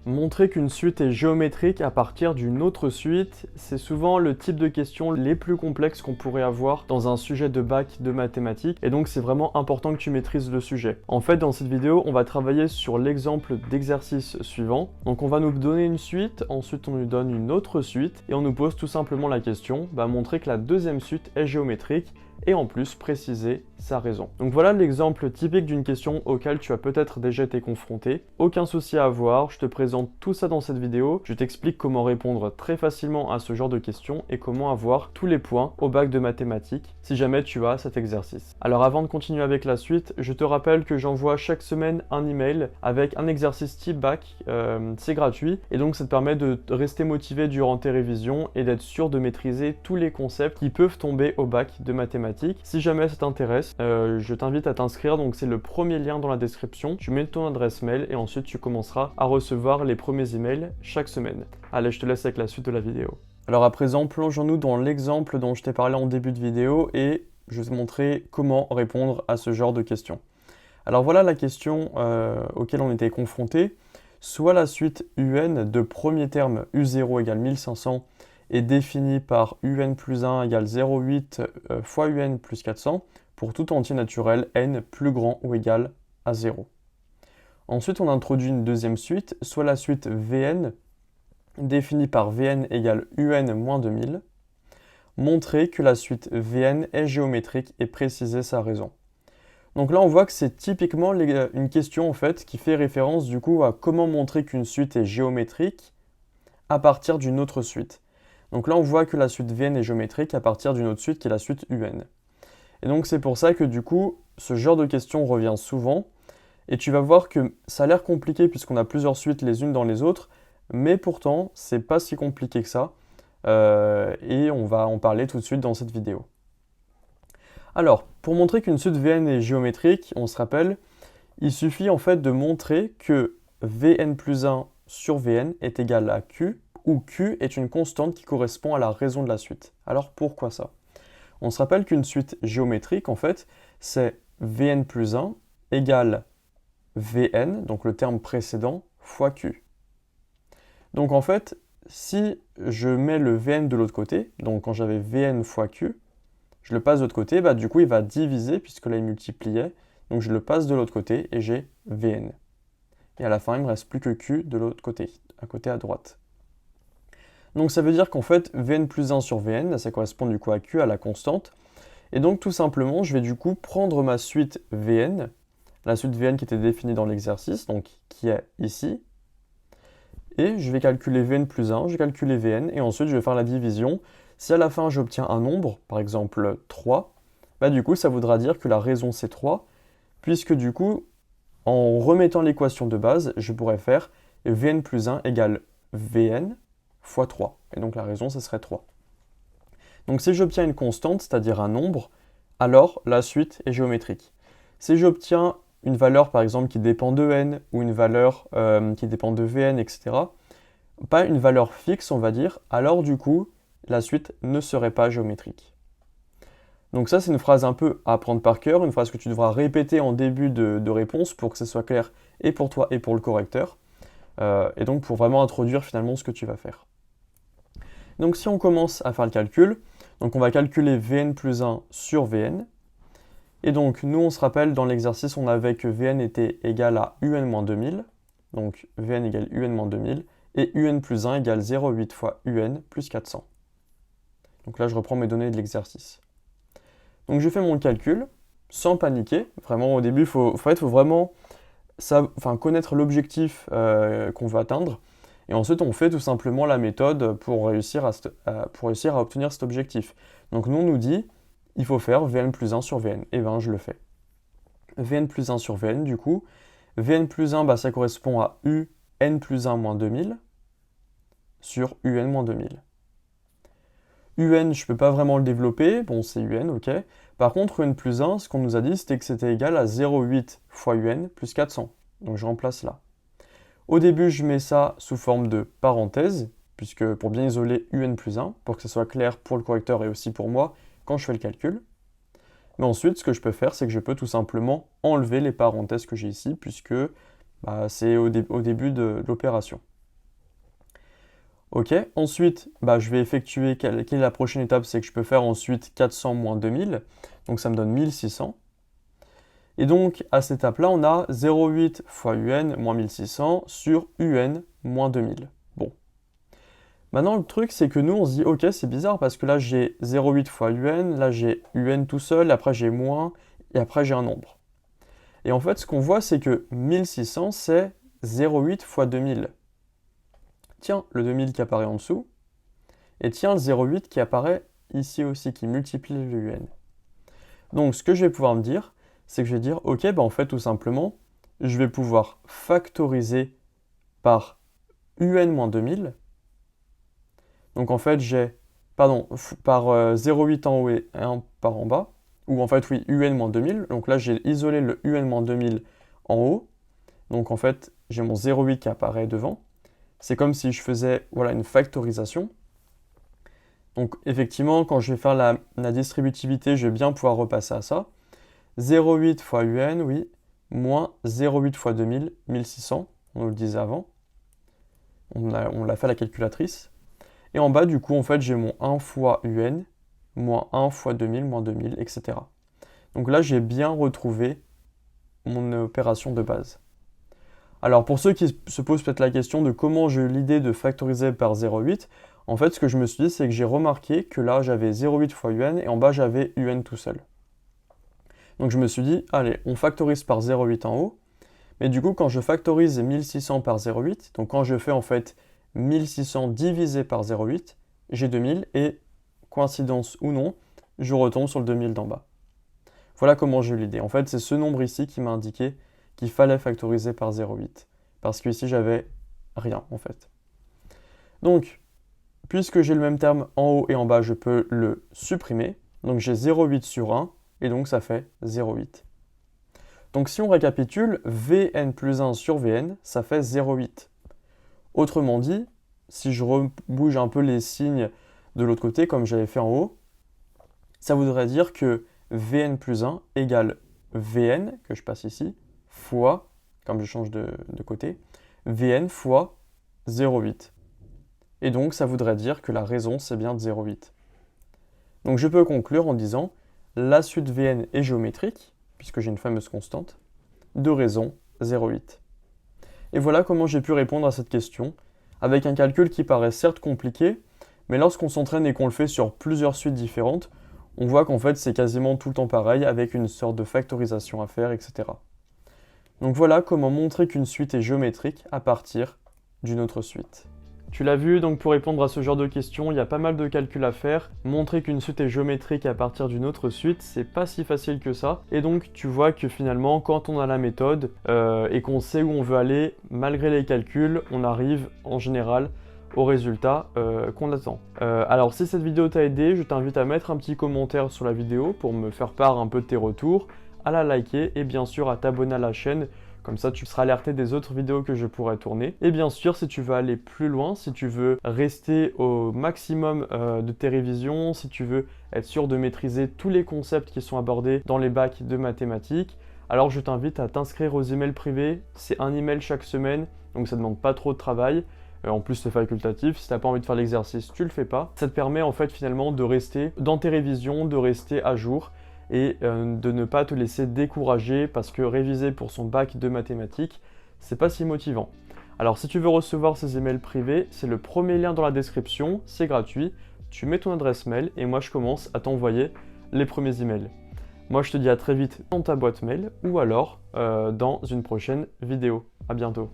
Montrer qu'une suite est géométrique à partir d'une autre suite, c'est souvent le type de questions les plus complexes qu'on pourrait avoir dans un sujet de bac de mathématiques, et donc c'est vraiment important que tu maîtrises le sujet. En fait, dans cette vidéo, on va travailler sur l'exemple d'exercice suivant. Donc on va nous donner une suite, ensuite on nous donne une autre suite, et on nous pose tout simplement la question, montrer que la deuxième suite est géométrique, et en plus préciser sa raison. Donc voilà l'exemple typique d'une question auquel tu as peut-être déjà été confronté. Aucun souci à avoir, je te présente tout ça dans cette vidéo, je t'explique comment répondre très facilement à ce genre de questions et comment avoir tous les points au bac de mathématiques si jamais tu as cet exercice. Alors avant de continuer avec la suite, je te rappelle que j'envoie chaque semaine un email avec un exercice type bac, c'est gratuit et donc ça te permet de rester motivé durant tes révisions et d'être sûr de maîtriser tous les concepts qui peuvent tomber au bac de mathématiques. Si jamais ça t'intéresse, je t'invite à t'inscrire, donc c'est le premier lien dans la description. Tu mets ton adresse mail et ensuite tu commenceras à recevoir les premiers emails chaque semaine. Allez, je te laisse avec la suite de la vidéo. Alors à présent, plongeons-nous dans l'exemple dont je t'ai parlé en début de vidéo et je vais te montrer comment répondre à ce genre de questions. Alors voilà la question auquel on était confronté. Soit la suite UN de premier terme U0 égale 1500 est définie par UN plus 1 égale 0,8 fois UN plus 400 pour tout entier naturel n plus grand ou égal à 0. Ensuite, on introduit une deuxième suite, soit la suite Vn définie par Vn égale UN moins 2000. Montrer que la suite Vn est géométrique et préciser sa raison. Donc là, on voit que c'est typiquement une question en fait qui fait référence du coup à comment montrer qu'une suite est géométrique à partir d'une autre suite. Donc là, on voit que la suite Vn est géométrique à partir d'une autre suite qui est la suite Un. Et donc c'est pour ça que du coup, ce genre de question revient souvent. Et tu vas voir que ça a l'air compliqué puisqu'on a plusieurs suites les unes dans les autres, mais pourtant, c'est pas si compliqué que ça. Et on va en parler tout de suite dans cette vidéo. Alors, pour montrer qu'une suite Vn est géométrique, on se rappelle, il suffit en fait de montrer que Vn plus 1 sur Vn est égal à Q, où Q est une constante qui correspond à la raison de la suite. Alors pourquoi ça? On se rappelle qu'une suite géométrique, en fait, c'est Vn plus 1 égale Vn, donc le terme précédent, fois Q. Donc en fait, si je mets le Vn de l'autre côté, donc quand j'avais Vn fois Q, je le passe de l'autre côté, du coup il va diviser puisque là il multipliait, donc je le passe de l'autre côté et j'ai Vn. Et à la fin, il ne me reste plus que Q de l'autre côté à droite. Donc ça veut dire qu'en fait, Vn plus 1 sur Vn, ça correspond du coup à Q, à la constante. Et donc tout simplement, je vais du coup prendre ma suite Vn, la suite Vn qui était définie dans l'exercice, donc qui est ici, et je vais calculer Vn plus 1, je vais calculer Vn, et ensuite je vais faire la division. Si à la fin j'obtiens un nombre, par exemple 3, du coup ça voudra dire que la raison c'est 3, puisque du coup, en remettant l'équation de base, je pourrais faire Vn plus 1 égale Vn fois 3. Et donc la raison, ce serait 3. Donc si j'obtiens une constante, c'est-à-dire un nombre, alors la suite est géométrique. Si j'obtiens une valeur, par exemple, qui dépend de n, ou une valeur qui dépend de Vn, etc., pas une valeur fixe, on va dire, alors du coup, la suite ne serait pas géométrique. Donc ça, c'est une phrase un peu à apprendre par cœur, une phrase que tu devras répéter en début de réponse pour que ce soit clair et pour toi et pour le correcteur. Et donc pour vraiment introduire finalement ce que tu vas faire. Donc si on commence à faire le calcul, donc on va calculer Vn plus 1 sur Vn. Et donc nous on se rappelle dans l'exercice on avait que Vn était égal à Un moins 2000. Donc Vn égale Un moins 2000. Et Un plus 1 égale 0,8 fois Un plus 400. Donc là je reprends mes données de l'exercice. Donc je fais mon calcul sans paniquer. Vraiment au début il faut vraiment connaître l'objectif qu'on veut atteindre. Et ensuite, on fait tout simplement la méthode pour réussir à obtenir cet objectif. Donc nous, on nous dit, il faut faire Vn plus 1 sur Vn. Et bien, je le fais. Vn plus 1 sur Vn, du coup. Vn plus 1, ça correspond à Un plus 1 moins 2000 sur Un moins 2000. Un, je ne peux pas vraiment le développer. Bon, c'est Un, ok. Par contre, Un plus 1, ce qu'on nous a dit, c'était que c'était égal à 0,8 fois Un plus 400. Donc je remplace là. Au début, je mets ça sous forme de parenthèse, puisque pour bien isoler Un plus 1, pour que ce soit clair pour le correcteur et aussi pour moi quand je fais le calcul. Mais ensuite, ce que je peux faire, c'est que je peux tout simplement enlever les parenthèses que j'ai ici, puisque c'est au début de l'opération. Ok, ensuite, je vais effectuer, quelle est la prochaine étape? C'est que je peux faire ensuite 400 moins 2000, donc ça me donne 1600. Et donc, à cette étape-là, on a 0,8 fois UN moins 1600 sur UN moins 2000. Bon. Maintenant, le truc, c'est que nous, on se dit, ok, c'est bizarre, parce que là, j'ai 0,8 fois UN, là, j'ai UN tout seul, après, j'ai moins, et après, j'ai un nombre. Et en fait, ce qu'on voit, c'est que 1600, c'est 0,8 fois 2000. Tiens, le 2000 qui apparaît en dessous, et tiens, le 0,8 qui apparaît ici aussi, qui multiplie le UN. Donc, ce que je vais pouvoir me dire, c'est que je vais dire, ok, en fait, tout simplement, je vais pouvoir factoriser par UN-2000. Donc, en fait, j'ai, par 0,8 en haut et 1 par en bas, ou en fait, oui, UN-2000. Donc là, j'ai isolé le UN-2000 en haut. Donc, en fait, j'ai mon 0,8 qui apparaît devant. C'est comme si je faisais une factorisation. Donc effectivement, quand je vais faire la distributivité, je vais bien pouvoir repasser à ça. 0,8 fois UN, oui, moins 0,8 fois 2000, 1600, on le disait avant. On l'a fait à la calculatrice. Et en bas, du coup, en fait, j'ai mon 1 fois UN, moins 1 fois 2000, moins 2000, etc. Donc là, j'ai bien retrouvé mon opération de base. Alors pour ceux qui se posent peut-être la question de comment j'ai eu l'idée de factoriser par 0,8, en fait ce que je me suis dit c'est que j'ai remarqué que là j'avais 0,8 fois UN et en bas j'avais UN tout seul. Donc je me suis dit, allez, on factorise par 0,8 en haut, mais du coup quand je factorise 1600 par 0,8, donc quand je fais en fait 1600 divisé par 0,8, j'ai 2000 et, coïncidence ou non, je retombe sur le 2000 d'en bas. Voilà comment j'ai eu l'idée. En fait c'est ce nombre ici qui m'a indiqué qu'il fallait factoriser par 0,8. Parce que ici, j'avais rien, en fait. Donc, puisque j'ai le même terme en haut et en bas, je peux le supprimer. Donc, j'ai 0,8 sur 1, et donc ça fait 0,8. Donc, si on récapitule, Vn plus 1 sur Vn, ça fait 0,8. Autrement dit, si je bouge un peu les signes de l'autre côté, comme j'avais fait en haut, ça voudrait dire que Vn plus 1 égale Vn, que je passe ici, fois, comme je change de côté, Vn fois 0,8. Et donc, ça voudrait dire que la raison, c'est bien de 0,8. Donc, je peux conclure en disant, la suite Vn est géométrique, puisque j'ai une fameuse constante, de raison 0,8. Et voilà comment j'ai pu répondre à cette question, avec un calcul qui paraît certes compliqué, mais lorsqu'on s'entraîne et qu'on le fait sur plusieurs suites différentes, on voit qu'en fait, c'est quasiment tout le temps pareil, avec une sorte de factorisation à faire, etc. Donc voilà comment montrer qu'une suite est géométrique à partir d'une autre suite. Tu l'as vu, donc pour répondre à ce genre de questions, il y a pas mal de calculs à faire. Montrer qu'une suite est géométrique à partir d'une autre suite, c'est pas si facile que ça. Et donc tu vois que finalement, quand on a la méthode et qu'on sait où on veut aller, malgré les calculs, on arrive en général au résultat qu'on attend. Alors si cette vidéo t'a aidé, je t'invite à mettre un petit commentaire sur la vidéo pour me faire part un peu de tes retours, à la liker et bien sûr à t'abonner à la chaîne, comme ça tu seras alerté des autres vidéos que je pourrais tourner. Et bien sûr si tu veux aller plus loin, si tu veux rester au maximum de tes révisions, si tu veux être sûr de maîtriser tous les concepts qui sont abordés dans les bacs de mathématiques, alors je t'invite à t'inscrire aux emails privés. C'est un email chaque semaine, donc ça ne demande pas trop de travail. En plus c'est facultatif, si tu n'as pas envie de faire l'exercice, tu le fais pas. Ça te permet en fait finalement de rester dans tes révisions, de rester à jour et de ne pas te laisser décourager parce que réviser pour son bac de mathématiques, c'est pas si motivant. Alors si tu veux recevoir ces emails privés, c'est le premier lien dans la description, c'est gratuit, tu mets ton adresse mail et moi je commence à t'envoyer les premiers emails. Moi je te dis à très vite dans ta boîte mail ou alors dans une prochaine vidéo. À bientôt.